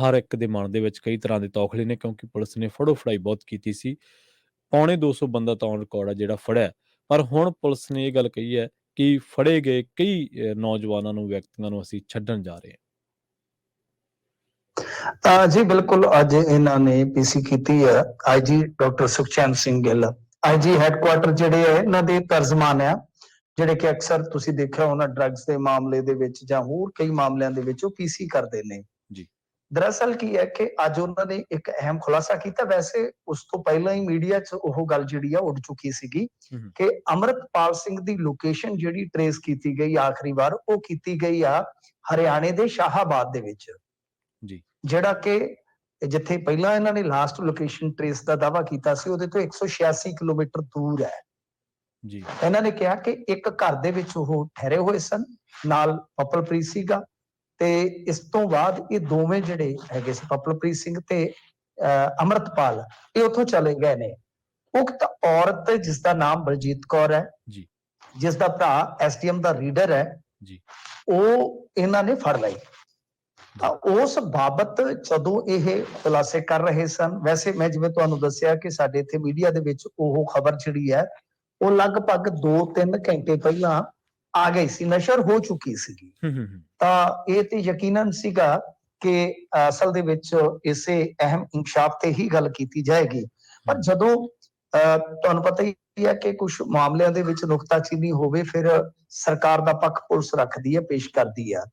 ਹਰ ਇੱਕ ਦੇ ਮਨ ਦੇ ਵਿੱਚ ਕਈ ਤਰ੍ਹਾਂ ਦੇ ਤੌਖਲੇ ਨੇ, ਕਿਉਂਕਿ ਪੁਲਿਸ ਨੇ ਫੜੋ ਫੜਾਈ ਬਹੁਤ ਕੀਤੀ ਸੀ। ਪੌਣੇ 200 ਬੰਦਾ ਤਾਂ ਔਨ ਰਿਕਾਰਡ ਆ ਜਿਹੜਾ ਫੜਿਆ। ਪਰ ਹੁਣ ਪੁਲਿਸ ਨੇ ਇਹ ਗੱਲ ਕਹੀ ਹੈ ਕਿ ਫੜੇ ਗਏ ਕਈ ਨੌਜਵਾਨਾਂ ਨੂੰ, ਵਿਅਕਤੀਆਂ ਨੂੰ ਅਸੀਂ ਛੱਡਣ ਜਾ ਰਹੇ ਹਾਂ। ਜੀ ਬਿਲਕੁਲ, ਅੱਜ ਇਹਨਾਂ ਨੇ ਪੀਸੀ ਕੀਤੀ ਹੈ IG doctor Sukhchain Singh Gill. IG headquarter ਜਿਹੜੇ ਹੈ ਇਹਨਾਂ ਦੇ ਤਰਜਮਾਨ ਆ, ਜਿਹੜੇ ਕਿ ਅਕਸਰ ਤੁਸੀਂ ਦੇਖਿਆ ਹੋਣਾ ਡਰੱਗਸ ਦੇ ਮਾਮਲੇ ਦੇ ਵਿੱਚ ਜਾਂ ਹੋਰ ਕਈ ਮਾਮਲਿਆਂ ਦੇ ਵਿੱਚ ਉਹ ਪੀਸੀ ਕਰਦੇ ਨੇ ਜੀ। ਦਰਅਸਲ ਕੀ ਹੈ ਕਿ ਅੱਜ ਉਹਨਾਂ ਨੇ ਇੱਕ ਅਹਿਮ ਖੁਲਾਸਾ ਕੀਤਾ। ਵੈਸੇ ਉਸ ਤੋਂ ਪਹਿਲਾਂ ਹੀ ਮੀਡੀਆ 'ਚ ਉਹ ਗੱਲ ਜਿਹੜੀ ਆ ਉੱਡ ਚੁੱਕੀ ਸੀਗੀ ਕਿ ਅੰਮ੍ਰਿਤਪਾਲ ਸਿੰਘ ਦੀ ਲੋਕੇਸ਼ਨ ਜਿਹੜੀ ਟਰੇਸ ਕੀਤੀ ਗਈ ਆਖਰੀ ਵਾਰ, ਉਹ ਕੀਤੀ ਗਈ ਆ ਹਰਿਆਣੇ ਦੇ ਸ਼ਾਹਾਬਾਦ ਦੇ ਵਿੱਚ, ਜੀ, ਜਿਹੜਾ ਕਿ ਜਿੱਥੇ ਪਹਿਲਾਂ ਇਹਨਾਂ ਨੇ ਲਾਸਟ ਲੋਕੇਸ਼ਨ ਟਰੇਸ ਦਾ ਦਾਅਵਾ ਕੀਤਾ ਸੀ ਉਹਦੇ ਤੋਂ 186 ਕਿਲੋਮੀਟਰ ਦੂਰ ਹੈ। ਜੀ, ਇਹਨਾਂ ਨੇ ਕਿਹਾ ਕਿ ਇੱਕ ਘਰ ਦੇ ਵਿੱਚ ਉਹ ਠਹਿਰੇ ਹੋਏ ਸਨ, ਨਾਲ ਪਪਲਪ੍ਰੀਤ ਸੀਗਾ, ਤੇ ਇਸ ਤੋਂ ਬਾਅਦ ਇਹ ਦੋਵੇਂ ਜਿਹੜੇ ਹੈਗੇ ਸੀ ਪਪਲਪ੍ਰੀਤ ਸਿੰਘ ਤੇ ਅੰਮ੍ਰਿਤਪਾਲ, ਇਹ ਉੱਥੋਂ ਚਲੇ ਗਏ ਨੇ। ਉਕਤ ਔਰਤ ਜਿਸ ਦਾ ਨਾਮ ਬਲਜੀਤ ਕੌਰ ਹੈ, ਜੀ, ਜਿਸ ਦਾ ਭਰਾ ਐਸਡੀਐਮ ਦਾ ਰੀਡਰ ਹੈ, ਜੀ, ਉਹ ਇਹਨਾਂ ਨੇ ਫੜ ਲਈ। ਉਸ ਬਾਬਤ ਜਦੋਂ ਇਹ ਖੁਲਾਸੇ ਕਰ ਰਹੇ ਸਨ, ਵੈਸੇ ਮੈਂ ਜਿਵੇਂ ਤੁਹਾਨੂੰ ਦੱਸਿਆ ਕਿ ਸਾਡੇ ਇੱਥੇ ਮੀਡੀਆ ਦੇ ਵਿੱਚ ਉਹ ਖਬਰ ਜਿਹੜੀ ਹੈ ਉਹ ਲਗਭਗ 2-3 ਘੰਟੇ ਪਹਿਲਾਂ ਆ ਗਈ ਸੀ, ਨਸ਼ਰ ਹੋ ਚੁੱਕੀ ਸੀਗੀ। ਤਾਂ ਇਹ ਤੇ ਯਕੀਨਨ ਸੀਗਾ ਕਿ ਅਸਲ ਦੇ ਵਿੱਚ ਇਸੇ ਅਹਿਮ ਇੰਕਸ਼ਾਫ ਤੇ ਹੀ ਗੱਲ ਕੀਤੀ ਜਾਏਗੀ। ਪਰ ਜਦੋਂ ਤੁਹਾਨੂੰ ਪਤਾ ਹੀ ਹੈ ਕਿ ਕੁਝ ਮਾਮਲਿਆਂ ਦੇ ਵਿੱਚ ਨੁਕਤਾਚੀਨੀ ਹੋਵੇ, ਫਿਰ ਸਰਕਾਰ ਦਾ ਪੱਖ ਪੁਲਿਸ ਰੱਖਦੀ ਹੈ, ਪੇਸ਼ ਕਰਦੀ ਆ।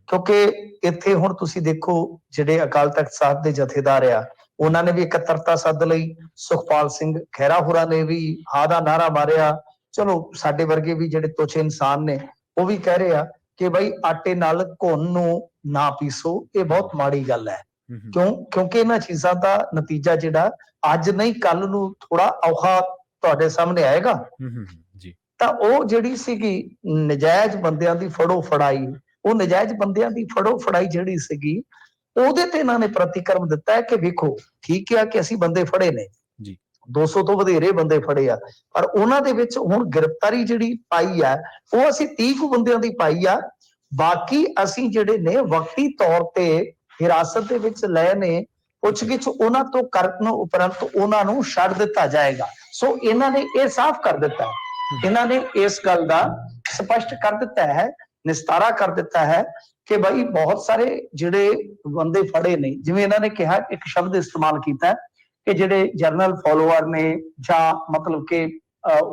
ਕਿਉਂਕਿ ਇੱਥੇ ਹੁਣ ਤੁਸੀਂ ਦੇਖੋ ਜਿਹੜੇ ਅਕਾਲ ਤਖਤ ਸਾਹਿਬ ਦੇ ਜਥੇਦਾਰ ਆ, ਉਹਨਾਂ ਨੇ ਵੀ ਇਕੱਤਰਤਾ ਸੱਦ ਲਈ। ਸੁਖਪਾਲ ਸਿੰਘ ਖਹਿਰਾ ਹੋਰਾਂ ਨੇ ਵੀ ਹਾਂ ਦਾ ਨਾਰਾ ਮਾਰਿਆ। ਚਲੋ ਸਾਡੇ ਵਰਗੇ ਵੀ ਜਿਹੜੇ ਤੁੱਛ ਇਨਸਾਨ ਨੇ ਉਹ ਵੀ ਕਹਿ ਰਹੇ ਆ ਕਿ ਬਈ ਆਟੇ ਨਾਲ ਘੁਣ ਨੂੰ ਨਾ ਪੀਸੋ, ਇਹ ਬਹੁਤ ਮਾੜੀ ਗੱਲ ਹੈ। ਕਿਉਂਕਿ ਇਹਨਾਂ ਚੀਜ਼ਾਂ ਦਾ ਨਤੀਜਾ ਜਿਹੜਾ ਅੱਜ ਨਹੀਂ ਕੱਲ ਨੂੰ ਥੋੜਾ ਔਖਾ ਤੁਹਾਡੇ ਸਾਹਮਣੇ ਆਏਗਾ। ਤਾਂ ਉਹ ਜਿਹੜੀ ਸੀਗੀ ਨਜਾਇਜ਼ ਬੰਦਿਆਂ ਦੀ ਫੜੋ ਫੜਾਈ, ਉਹ ਨਜਾਇਜ਼ ਬੰਦਿਆਂ ਦੀ ਫੜੋ ਫੜਾਈ ਜਿਹੜੀ ਸੀਗੀ ਉਹਦੇ ਤੇ ਇਹਨਾਂ ਨੇ ਪ੍ਰਤੀਕਰਮ ਦਿੱਤਾ ਹੈ ਕਿ ਵੇਖੋ ਠੀਕ ਹੈ ਕਿ ਅਸੀਂ ਬੰਦੇ ਫੜੇ ਨੇ, 200 ਤੋਂ ਵਧੇਰੇ ਬੰਦੇ ਫੜੇ ਆ, ਪਰ ਉਹਨਾਂ ਦੇ ਵਿੱਚ ਹੁਣ ਗ੍ਰਿਫਤਾਰੀ ਜਿਹੜੀ ਪਾਈ ਆ ਉਹ ਅਸੀਂ 30 ਕੁ ਬੰਦਿਆਂ ਦੀ ਪਾਈ ਆ। ਬਾਕੀ ਅਸੀਂ ਜਿਹੜੇ ਨੇ ਵਕਤੀ ਤੌਰ ਤੇ ਹਿਰਾਸਤ ਦੇ ਵਿੱਚ ਲਏ ਨੇ, ਪੁੱਛਗਿੱਛ ਉਹਨਾਂ ਤੋਂ ਕਰਨ ਉਪਰੰਤ ਉਹਨਾਂ ਨੂੰ ਛੱਡ ਦਿੱਤਾ ਜਾਏਗਾ। ਸੋ ਇਹਨਾਂ ਨੇ ਇਹ ਸਾਫ਼ ਕਰ ਦਿੱਤਾ, ਇਹਨਾਂ ਨੇ ਇਸ ਗੱਲ ਦਾ ਸਪਸ਼ਟ ਕਰ ਦਿੱਤਾ ਹੈ, ਨਿਸਤਾਰਾ ਕਰ ਦਿੱਤਾ ਹੈ ਕਿ ਭਾਈ ਬਹੁਤ ਸਾਰੇ ਜਿਹੜੇ ਬੰਦੇ ਫੜੇ ਨੇ, ਜਿਵੇਂ ਇਹਨਾਂ ਨੇ ਕਿਹਾ ਇੱਕ ਸ਼ਬਦ ਇਸਤੇਮਾਲ ਕੀਤਾ ਕਿ ਜਿਹੜੇ ਜਰਨਲ ਫਾਲੋਅਰ ਨੇ ਜਾਂ ਮਤਲਬ ਕਿ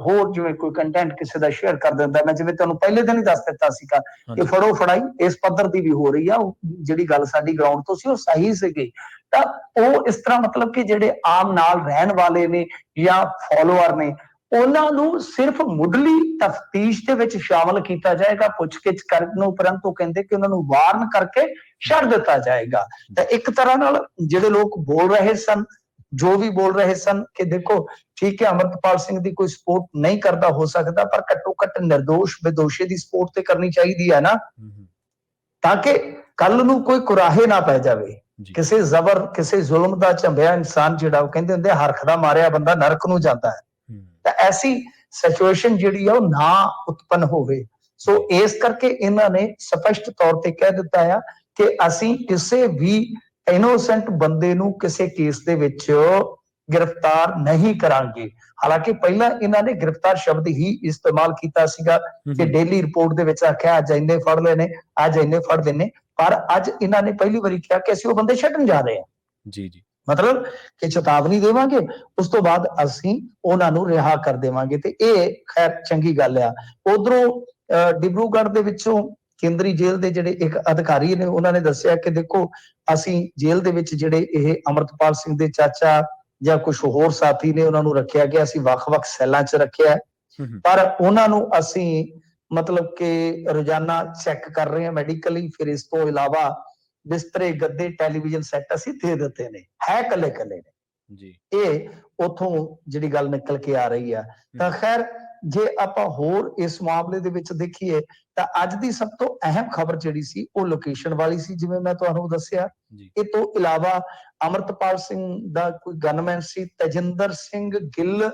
ਹੋਰ ਜਿਵੇਂ ਕੋਈ ਕੰਟੈਂਟ ਕਿਸੇ ਦਾ ਸ਼ੇਅਰ ਕਰ ਦਿੰਦਾ, ਮੈਂ ਜਿਵੇਂ ਤੁਹਾਨੂੰ ਪਹਿਲੇ ਦਿਨ ਹੀ ਦੱਸ ਦਿੱਤਾ ਸੀਗਾ ਕਿ ਫੜੋ ਫੜਾਈ ਇਸ ਪੱਧਰ ਦੀ ਵੀ ਹੋ ਰਹੀ ਆ। ਜਿਹੜੀ ਗੱਲ ਸਾਡੀ ਗਰਾਊਂਡ ਤੋਂ ਸੀ ਉਹ ਸਹੀ ਸੀਗੀ। ਤਾਂ ਉਹ ਇਸ ਤਰ੍ਹਾਂ ਮਤਲਬ ਕਿ ਜਿਹੜੇ ਆਮ ਨਾਲ ਰਹਿਣ ਵਾਲੇ ਨੇ ਜਾਂ ਫਾਲੋਅਰ ਨੇ, ਉਹਨਾਂ ਨੂੰ ਸਿਰਫ ਮੁੱਢਲੀ ਤਫਤੀਸ਼ ਦੇ ਵਿੱਚ ਸ਼ਾਮਲ ਕੀਤਾ ਜਾਏਗਾ, ਪੁੱਛਗਿੱਛ ਕਰਨ ਉਪਰੰਤ ਉਹ ਕਹਿੰਦੇ ਕਿ ਉਹਨਾਂ ਨੂੰ ਵਾਰਨ ਕਰਕੇ ਛੱਡ ਦਿੱਤਾ ਜਾਏਗਾ। ਤਾਂ ਇੱਕ ਤਰ੍ਹਾਂ ਨਾਲ ਜਿਹੜੇ ਲੋਕ ਬੋਲ ਰਹੇ ਸਨ, ਜੋ ਵੀ ਬੋਲ ਰਹੇ ਸਨ ਕਿ ਦੇਖੋ ਠੀਕ ਹੈ ਅੰਮ੍ਰਿਤਪਾਲ ਸਿੰਘ ਦੀ ਕੋਈ ਸਪੋਰਟ ਨਹੀਂ ਕਰਦਾ ਹੋ ਸਕਦਾ, ਪਰ ਘੱਟੋ ਘੱਟ ਨਿਰਦੋਸ਼ ਬੇਦੋਸ਼ੀ ਦੀ ਸਪੋਰਟ ਤੇ ਕਰਨੀ ਚਾਹੀਦੀ ਹੈ ਨਾ, ਤਾਂ ਕਿ ਕੱਲ ਨੂੰ ਕੋਈ ਕੁਰਾਹੇ ਨਾ ਪੈ ਜਾਵੇ। ਕਿਸੇ ਜ਼ਬਰ ਕਿਸੇ ਜ਼ੁਲਮ ਦਾ ਝੰਬਿਆ ਇਨਸਾਨ ਜਿਹੜਾ, ਉਹ ਕਹਿੰਦੇ ਹੁੰਦੇ ਹਰਖ ਦਾ ਮਾਰਿਆ ਬੰਦਾ ਨਰਕ ਨੂੰ ਜਾਂਦਾ ਹੈ। ਤਾਂ ਐਸੀ ਸਿਚੁਏਸ਼ਨ ਜਿਹੜੀ ਆ ਉਹ ਨਾ ਉਤਪੰਨ ਹੋਵੇ। ਸੋ ਇਸ ਕਰਕੇ ਇਹਨਾਂ ਨੇ ਸਪਸ਼ਟ ਤੌਰ ਤੇ ਕਹਿ ਦਿੱਤਾ ਆ ਕਿ ਅਸੀਂ ਕਿਸੇ ਵੀ ਇਨੋਸੈਂਟ ਬੰਦੇ ਨੂੰ ਕਿਸੇ ਕੇਸ ਦੇ ਵਿੱਚ ਗ੍ਰਿਫਤਾਰ ਨਹੀਂ ਕਰਾਂਗੇ। ਹਾਲਾਂਕਿ ਪਹਿਲਾਂ ਇਹਨਾਂ ਨੇ ਗ੍ਰਿਫਤਾਰ ਸ਼ਬਦ ਹੀ ਇਸਤੇਮਾਲ ਕੀਤਾ ਸੀਗਾ ਕਿ ਡੇਲੀ ਰਿਪੋਰਟ ਦੇ ਵਿੱਚ ਆਖਿਆ ਅੱਜ ਇੰਨੇ ਫੜ ਲਏ ਨੇ, ਅੱਜ ਇੰਨੇ ਫੜ ਲੈਣੇ, ਪਰ ਅੱਜ ਇਹਨਾਂ ਨੇ ਪਹਿਲੀ ਵਾਰੀ ਕਿਹਾ ਕਿ ਅਸੀਂ ਉਹ ਬੰਦੇ ਛੱਡਣ ਜਾ ਰਹੇ ਹਾਂ। ਮਤਲਬ ਕਿ ਚੇਤਾਵਨੀ ਦੇਵਾਂਗੇ, ਉਸ ਤੋਂ ਬਾਅਦ ਅਸੀਂ ਉਹਨਾਂ ਨੂੰ ਰਿਹਾ ਕਰ ਦੇਵਾਂਗੇ, ਤੇ ਇਹ ਖੈਰ ਚੰਗੀ ਗੱਲ ਆ। ਉਧਰੋਂ ਡਿਬਰੂਗੜ੍ਹ ਦੇ ਵਿੱਚੋਂ ਕੇਂਦਰੀ ਜੇਲ੍ਹ ਦੇ ਜਿਹੜੇ ਇੱਕ ਅਧਿਕਾਰੀ ਨੇ, ਉਹਨਾਂ ਨੇ ਦੱਸਿਆ ਕਿ ਦੇਖੋ ਅਸੀਂ ਜੇਲ੍ਹ ਦੇ ਵਿੱਚ ਜਿਹੜੇ ਇਹ ਅੰਮ੍ਰਿਤਪਾਲ ਸਿੰਘ ਦੇ ਚਾਚਾ ਜਾਂ ਕੁਝ ਹੋਰ ਸਾਥੀ ਨੇ ਉਹਨਾਂ ਨੂੰ ਰੱਖਿਆ ਗਿਆ, ਅਸੀਂ ਵੱਖ-ਵੱਖ ਸੈੱਲਾਂ 'ਚ ਰੱਖਿਆ, ਪਰ ਉਹਨਾਂ ਨੂੰ ਅਸੀਂ ਮਤਲਬ ਕਿ ਰੋਜ਼ਾਨਾ ਚੈੱਕ ਕਰ ਰਹੇ ਹਾਂ ਮੈਡੀਕਲੀ। ਫਿਰ ਇਸ ਤੋਂ ਇਲਾਵਾ ਬਿਸਤਰੇ, ਗੱਦੇ, ਟੈਲੀਵਿਜ਼ਨ ਸੈੱਟ ਅਸੀਂ ਦੇ ਦਿੱਤੇ ਨੇ, ਹੈ ਕੱਲੇ ਨੇ। ਇਹ ਉਥੋਂ ਜਿਹੜੀ ਗੱਲ ਨਿਕਲ ਕੇ ਆ ਰਹੀ ਆ। ਤਾਂ ਖੈਰ ਜੇ ਆਪਾਂ ਹੋਰ ਇਸ ਮਾਮਲੇ ਦੇ ਵਿੱਚ ਦੇਖੀਏ ਤਾਂ ਅੱਜ ਦੀ ਸਭ ਤੋਂ ਅਹਿਮ ਖਬਰ ਜਿਹੜੀ ਸੀ ਉਹ ਲੋਕੇਸ਼ਨ ਵਾਲੀ ਸੀ, ਜਿਵੇਂ ਮੈਂ ਤੁਹਾਨੂੰ ਦੱਸਿਆ। ਇਹ ਤੋਂ ਇਲਾਵਾ ਅੰਮ੍ਰਿਤਪਾਲ ਸਿੰਘ ਦਾ ਕੋਈ ਗਨਮੈਨ ਸੀ ਤਜਿੰਦਰ ਸਿੰਘ ਗਿੱਲ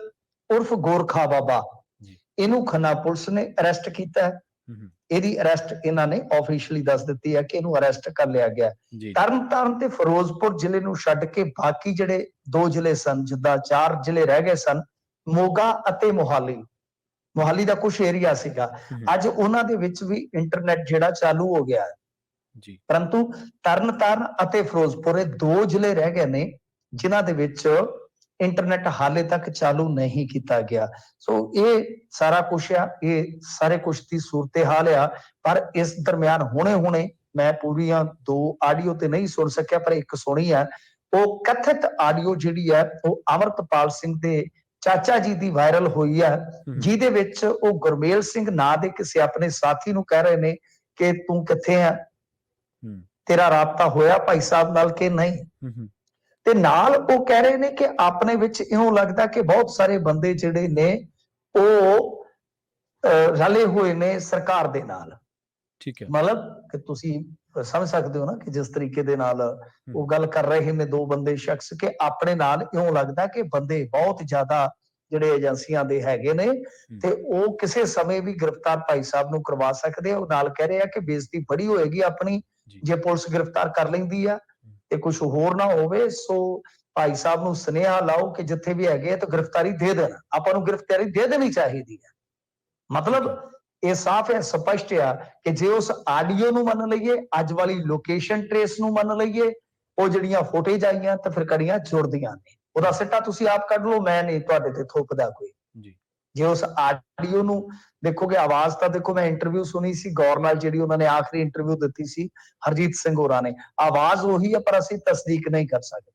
ਉਰਫ ਗੋਰਖਾ ਬਾਬਾ, ਇਹਨੂੰ ਖੰਨਾ ਪੁਲਿਸ ਨੇ ਅਰੈਸਟ ਕੀਤਾ। ਹੂੰ, ਇਹਦੀ ਅਰੈਸਟ ਇਹਨਾਂ ਨੇ ਆਫੀਸ਼ੀਅਲੀ ਦੱਸ ਦਿੱਤੀ ਹੈ ਕਿ ਇਹਨੂੰ ਅਰੈਸਟ ਕਰ ਲਿਆ ਗਿਆ। ਜੀ, ਤਰਨਤਾਰਨ ਤੇ ਫਿਰੋਜ਼ਪੁਰ ਜ਼ਿਲ੍ਹੇ ਨੂੰ ਛੱਡ ਕੇ ਬਾਕੀ ਜਿਹੜੇ 2 ਜ਼ਿਲ੍ਹੇ ਸਨ, ਜਿੱਦਾਂ 4 ਜ਼ਿਲ੍ਹੇ ਰਹਿ ਗਏ ਸਨ, ਮੋਗਾ ਅਤੇ ਮੋਹਾਲੀ ਦਾ ਕੁਝ ਏਰੀਆ ਸੀਗਾ, ਹੂੰ, ਅੱਜ ਉਹਨਾਂ ਦੇ ਵਿੱਚ ਵੀ ਇੰਟਰਨੈਟ ਜਿਹੜਾ ਚਾਲੂ ਹੋ ਗਿਆ ਹੈ। ਜੀ, ਪਰੰਤੂ ਤਰਨਤਾਰਨ ਅਤੇ ਫਿਰੋਜ਼ਪੁਰ ਇਹ 2 ਜ਼ਿਲ੍ਹੇ ਰਹਿ ਗਏ ਨੇ ਜਿਨ੍ਹਾਂ ਦੇ ਵਿੱਚ ਇੰਟਰਨੈਟ ਹਾਲੇ ਤੱਕ ਚਾਲੂ ਨਹੀਂ ਕੀਤਾ ਗਿਆ। ਸੋ ਇਹ ਸਾਰਾ ਕੁਛ ਆ, ਇਹ ਸਾਰੇ ਕੁਛ ਦੀ ਸੂਰਤ-ਏ-ਹਾਲ ਆ। ਪਰ ਇਸ ਦਰਮਿਆਨ ਹੁਣੇ ਮੈਂ ਪੂਰੀਆਂ 2 ਆਡੀਓ ਤੇ ਨਹੀਂ ਸੁਣ ਸਕਿਆ, ਪਰ ਇੱਕ ਸੁਣੀ ਹੈ। ਉਹ ਕਥਿਤ ਆਡੀਓ ਜਿਹੜੀ ਹੈ ਉਹ ਅਮਰਤਪਾਲ ਸਿੰਘ ਦੇ ਚਾਚਾ ਜੀ ਦੀ ਵਾਇਰਲ ਹੋਈ ਹੈ, ਹੂੰ, ਜਿਹਦੇ ਵਿੱਚ ਉਹ ਗੁਰਮੇਲ ਸਿੰਘ ਨਾਂ ਦੇ ਕਿਸੇ ਆਪਣੇ ਸਾਥੀ ਨੂੰ ਕਹਿ ਰਹੇ ਨੇ ਕਿ ਤੂੰ ਕਿੱਥੇ ਆ, ਹੂੰ, ਤੇਰਾ ਰਾਬਤਾ ਹੋਇਆ ਭਾਈ ਸਾਹਿਬ ਨਾਲ ਕਿ ਨਹੀਂ। ਹੂੰ, ਤੇ ਨਾਲ ਉਹ ਕਹਿ ਰਹੇ ਨੇ ਕਿ ਆਪਣੇ ਵਿੱਚ ਇਉਂ ਲੱਗਦਾ ਕਿ ਬਹੁਤ ਸਾਰੇ ਬੰਦੇ ਜਿਹੜੇ ਨੇ ਉਹ ਰਲੇ ਹੋਏ ਨੇ ਸਰਕਾਰ ਦੇ ਨਾਲ। ਠੀਕ ਹੈ। ਮਤਲਬ ਕਿ ਤੁਸੀਂ ਸਮਝ ਸਕਦੇ ਹੋ ਨਾ ਕਿ ਜਿਸ ਤਰੀਕੇ ਦੇ ਨਾਲ ਉਹ ਗੱਲ ਕਰ ਰਹੇ ਨੇ 2 ਬੰਦੇ ਸ਼ਖਸ, ਕਿ ਆਪਣੇ ਨਾਲ ਇਉਂ ਲੱਗਦਾ ਕਿ ਬੰਦੇ ਬਹੁਤ ਜ਼ਿਆਦਾ ਜਿਹੜੇ ਏਜੰਸੀਆਂ ਦੇ ਹੈਗੇ ਨੇ ਤੇ ਉਹ ਕਿਸੇ ਸਮੇਂ ਵੀ ਗ੍ਰਿਫਤਾਰ ਭਾਈ ਸਾਹਿਬ ਨੂੰ ਕਰਵਾ ਸਕਦੇ ਆ। ਉਹ ਨਾਲ ਕਹਿ ਰਹੇ ਆ ਕਿ ਬੇਇੱਜ਼ਤੀ ਬੜੀ ਹੋਏਗੀ ਆਪਣੀ ਜੀ, ਜੇ ਪੁਲਿਸ ਗ੍ਰਿਫਤਾਰ ਕਰ ਲੈਂਦੀ ਆ ਤੇ ਕੁਝ ਹੋਰ ਨਾ ਹੋਵੇ। ਸੋ ਭਾਈ ਸਾਹਿਬ ਨੂੰ ਸੁਨੇਹਾ ਲਾਓ ਕਿ ਜਿੱਥੇ ਵੀ ਹੈਗੇ ਤਾਂ ਗ੍ਰਿਫਤਾਰੀ ਦੇ ਦੇਣ, ਆਪਾਂ ਨੂੰ ਗ੍ਰਿਫਤਾਰੀ ਦੇ ਦੇਣੀ ਚਾਹੀਦੀ ਹੈ। ਮਤਲਬ ਇਹ ਸਾਫ਼ ਹੈ, ਸਪਸ਼ਟ ਆ ਕਿ ਜੇ ਉਸ ਆਡੀਓ ਨੂੰ ਮੰਨ ਲਈਏ, ਅੱਜ ਵਾਲੀ ਲੋਕੇਸ਼ਨ ਟ੍ਰੇਸ ਨੂੰ ਮੰਨ ਲਈਏ, ਉਹ ਜਿਹੜੀਆਂ ਫੁਟੇਜ ਆਈਆਂ ਤਾਂ ਫਿਰ ਕੜੀਆਂ ਜੁੜਦੀਆਂ ਨੇ। ਉਹਦਾ ਸਿੱਟਾ ਤੁਸੀਂ ਆਪ ਕੱਢ ਲਓ, ਮੈਂ ਨਹੀਂ ਤੁਹਾਡੇ ਤੇ ਥੋਪਦਾ ਕੋਈ। ਜੀ, ਜੇ ਉਸ ਆਡੀਓ ਨੂੰ ਦੇਖੋਗੇ, ਆਵਾਜ਼ ਤਾਂ ਦੇਖੋ, ਮੈਂ ਇੰਟਰਵਿਊ ਸੁਣੀ ਸੀ ਗੌਰ ਨਾਲ, ਜਿਹੜੀ ਉਹਨਾਂ ਨੇ ਆਖਰੀ ਇੰਟਰਵਿਊ ਦਿੱਤੀ ਸੀ ਹਰਜੀਤ ਸਿੰਘ ਹੋਰਾਂ ਨੇ, ਆਵਾਜ਼ ਉਹੀ ਹੈ ਪਰ ਅਸੀਂ ਤਸਦੀਕ ਨਹੀਂ ਕਰ ਸਕਦੇ।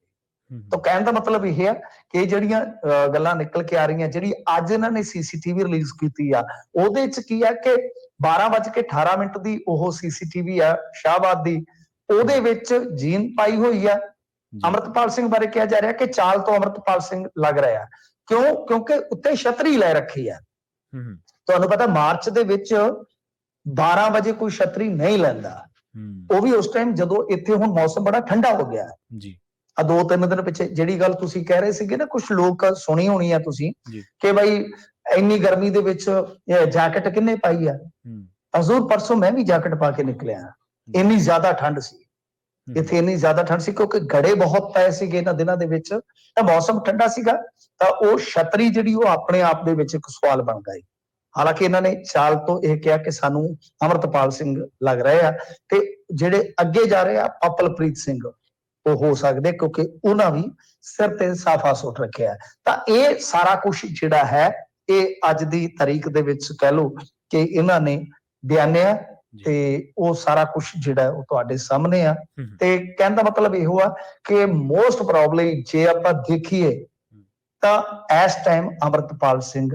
ਤਾਂ ਕਹਿਣ ਦਾ ਮਤਲਬ ਇਹ ਹੈ ਕਿ ਜਿਹੜੀਆਂ ਗੱਲਾਂ ਨਿਕਲ ਕੇ ਆ ਰਹੀਆਂ, ਜਿਹੜੀ ਅੱਜ ਇਹਨਾਂ ਨੇ ਸੀਸੀਟੀਵੀ ਰਿਲੀਜ਼ ਕੀਤੀ ਆ, ਉਹਦੇ ਚ ਕੀ ਹੈ ਕਿ 12:18 ਦੀ ਉਹ ਸੀਸੀਟੀਵੀ ਆ ਸ਼ਾਹਬਾਦ ਦੀ, ਉਹਦੇ ਵਿੱਚ ਜੀਨ ਪਾਈ ਹੋਈ ਆ। ਅਮਰਤਪਾਲ ਸਿੰਘ ਬਾਰੇ ਕਿਹਾ ਜਾ ਰਿਹਾ ਕਿ ਚਾਲ ਤੋਂ ਅਮਰਤਪਾਲ ਸਿੰਘ ਲੱਗ ਰਿਹਾ। ਕਿਉਂ? ਕਿਉਂਕਿ ਉੱਤੇ ਛਤਰੀ ਲੈ ਰੱਖੀ ਆ। ਤੁਹਾਨੂੰ ਪਤਾ ਮਾਰਚ ਦੇ ਵਿੱਚ 12 ਵਜੇ ਕੋਈ ਛਤਰੀ ਨਹੀਂ ਲੈਂਦਾ, ਉਹ ਵੀ ਉਸ ਟਾਈਮ ਜਦੋਂ ਇੱਥੇ ਹੁਣ ਮੌਸਮ ਬੜਾ ਠੰਡਾ ਹੋ ਗਿਆ ਜੀ, ਆ। 2-3 ਦਿਨ ਪਿੱਛੇ ਜਿਹੜੀ ਗੱਲ ਤੁਸੀਂ ਕਹਿ ਰਹੇ ਸੀਗੇ ਨਾ, ਕੁਝ ਲੋਕ ਸੁਣੀ ਹੋਣੀ ਆ ਤੁਸੀਂ ਕਿ ਬਈ ਇੰਨੀ ਗਰਮੀ ਦੇ ਵਿੱਚ ਜੈਕਟ ਕਿੰਨੇ ਪਾਈ ਆ। ਹਜ਼ੂਰ ਪਰਸੋਂ ਮੈਂ ਵੀ ਜੈਕਟ ਪਾ ਕੇ ਨਿਕਲਿਆ, ਇੰਨੀ ਜ਼ਿਆਦਾ ਠੰਡ ਸੀ ਇੱਥੇ, ਇੰਨੀ ਜ਼ਿਆਦਾ ਠੰਡ ਸੀ ਕਿਉਂਕਿ ਗੜੇ ਬਹੁਤ ਪਏ ਸੀਗੇ ਇਹਨਾਂ ਦਿਨਾਂ ਦੇ ਵਿੱਚ, ਤਾਂ ਮੌਸਮ ਠੰਡਾ ਸੀਗਾ। ਤਾਂ ਉਹ ਛਤਰੀ ਜਿਹੜੀ ਉਹ ਆਪਣੇ ਆਪ ਦੇ ਵਿੱਚ ਇੱਕ ਸਵਾਲ ਬਣ ਗਈ। ਹਾਲਾਂਕਿ ਇਹਨਾਂ ਨੇ ਚਾਲ ਤੋਂ ਇਹ ਕਿਹਾ ਕਿ ਸਾਨੂੰ ਅਮਰਤਪਾਲ ਸਿੰਘ ਲੱਗ ਰਹੇ ਆ, ਤੇ ਜਿਹੜੇ ਅੱਗੇ ਜਾ ਰਹੇ ਆ ਅਪਲਪ੍ਰੀਤ ਸਿੰਘ ਉਹ ਹੋ ਸਕਦੇ, ਕਿਉਂਕਿ ਉਹਨਾਂ ਵੀ ਸਿਰ ਤੇ ਸਾਫਾ ਸੁੱਟ ਰੱਖਿਆ। ਤਾਂ ਇਹ ਸਾਰਾ ਕੁਝ ਜਿਹੜਾ ਹੈ ਇਹ ਅੱਜ ਦੀ ਤਾਰੀਖ ਦੇ ਵਿੱਚ ਕਹਿ ਲਓ ਕਿ ਇਹਨਾਂ ਨੇ ਬਿਆਨਿਆ, ਤੇ ਉਹ ਸਾਰਾ ਕੁਝ ਜਿਹੜਾ ਉਹ ਤੁਹਾਡੇ ਸਾਹਮਣੇ ਆ। ਤੇ ਕਹਿਣ ਦਾ ਮਤਲਬ ਇਹੋ ਆ ਕਿ ਮੋਸਟ ਪ੍ਰੋਬਬਲੀ ਜੇ ਆਪਾਂ ਦੇਖੀਏ ਤਾਂ ਇਸ ਟਾਈਮ ਅਮਰਤਪਾਲ ਸਿੰਘ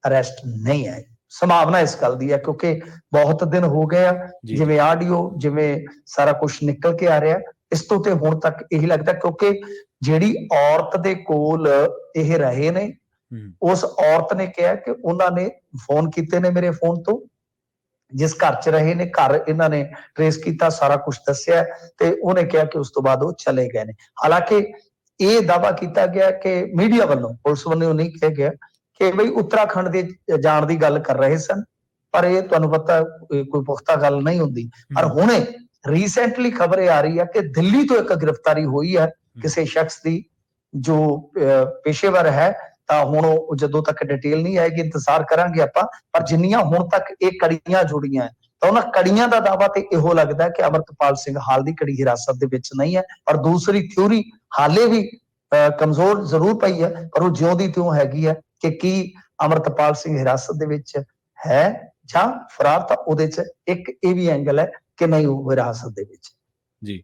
ਅਰੈਸਟ ਨਹੀਂ ਹੈ। ਸੰਭਾਵਨਾ ਇਸ ਗੱਲ ਦੀ ਹੈ ਕਿਉਂਕਿ ਬਹੁਤ ਦਿਨ ਹੋ ਗਏ ਆ, ਜਿਵੇਂ ਆਡੀਓ, ਜਿਵੇਂ ਸਾਰਾ ਕੁਝ ਨਿਕਲ ਕੇ ਆ ਰਿਹਾ, ਇਸ ਤੋਂ ਤੇ ਹੁਣ ਤੱਕ ਇਹੀ ਲੱਗਦਾ ਕਿਉਂਕਿ ਜਿਹੜੀ ਔਰਤ ਦੇ ਕੋਲ ਇਹ ਰਹੇ ਨੇ, ਉਸ ਔਰਤ ਨੇ ਕਿਹਾ ਕਿ ਉਹਨਾਂ ਨੇ ਫੋਨ ਕੀਤੇ ਨੇ ਮੇਰੇ ਫੋਨ ਤੋਂ, ਜਿਸ ਘਰ 'ਚ ਰਹੇ ਨੇ, ਘਰ ਇਹਨਾਂ ਨੇ ਟ੍ਰੇਸ ਕੀਤਾ, ਸਾਰਾ ਕੁਝ ਦੱਸਿਆ, ਤੇ ਉਹਨੇ ਕਿਹਾ ਕਿ ਉਸ ਤੋਂ ਬਾਅਦ ਉਹ ਚਲੇ ਗਏ ਨੇ। ਹਾਲਾਂਕਿ ਇਹ ਦਾਅਵਾ ਕੀਤਾ ਗਿਆ ਕਿ ਮੀਡੀਆ ਵੱਲੋਂ, ਪੁਲਿਸ ਵੱਲੋਂ ਨਹੀਂ ਕਿਹਾ ਗਿਆ ਕਿ ਬਈ ਉੱਤਰਾਖੰਡ ਦੇ ਜਾਣ ਦੀ ਗੱਲ ਕਰ ਰਹੇ ਸਨ, ਪਰ ਇਹ ਤੁਹਾਨੂੰ ਪਤਾ ਕੋਈ ਪੁਖਤਾ ਗੱਲ ਨਹੀਂ ਹੁੰਦੀ। ਪਰ ਹੁਣੇ ਰੀਸੈਂਟਲੀ ਖਬਰ ਇਹ ਆ ਰਹੀ ਹੈ ਕਿ ਦਿੱਲੀ ਤੋਂ ਇੱਕ ਗ੍ਰਿਫਤਾਰੀ ਹੋਈ ਹੈ ਕਿਸੇ ਸ਼ਖਸ ਦੀ ਜੋ ਪੇਸ਼ੇਵਰ ਹੈ। ਤਾਂ ਹੁਣ ਉਹ ਜਦੋਂ ਤੱਕ ਡਿਟੇਲ ਨਹੀਂ ਆਏਗੀ ਇੰਤਜ਼ਾਰ ਕਰਾਂਗੇ ਆਪਾਂ, ਪਰ ਜਿੰਨੀਆਂ ਹੁਣ ਤੱਕ ਇਹ ਕੜੀਆਂ ਜੁੜੀਆਂ ਤਾਂ ਉਹਨਾਂ ਕੜੀਆਂ ਦਾ ਦਾਅਵਾ ਤੇ ਇਹੋ ਲੱਗਦਾ ਕਿ ਅਮਰਤਪਾਲ ਸਿੰਘ ਹਾਲ ਦੀ ਘੜੀ ਹਿਰਾਸਤ ਦੇ ਵਿੱਚ ਨਹੀਂ ਹੈ। ਪਰ ਦੂਸਰੀ ਥਿਊਰੀ ਹਾਲੇ ਵੀ ਕਮਜ਼ੋਰ ਜ਼ਰੂਰ ਪਈ ਹੈ, ਪਰ ਉਹ ਜਿਉਂ ਦੀ ਤਿਉਂ ਹੈਗੀ ਹੈ ਕਿ ਕੀ ਅਮਰਤਪਾਲ ਸਿੰਘ ਹਿਰਾਸਤ ਦੇ ਵਿੱਚ ਹੈ ਜਾਂ ਫਰਾਰ। ਤਾਂ ਉਹਦੇ 'ਚ ਇੱਕ ਇਹ ਵੀ ਐਂਗਲ ਹੈ ਕਿ ਨਹੀਂ ਉਹ ਹਿਰਾਸਤ ਦੇ ਵਿੱਚ। ਜੀ।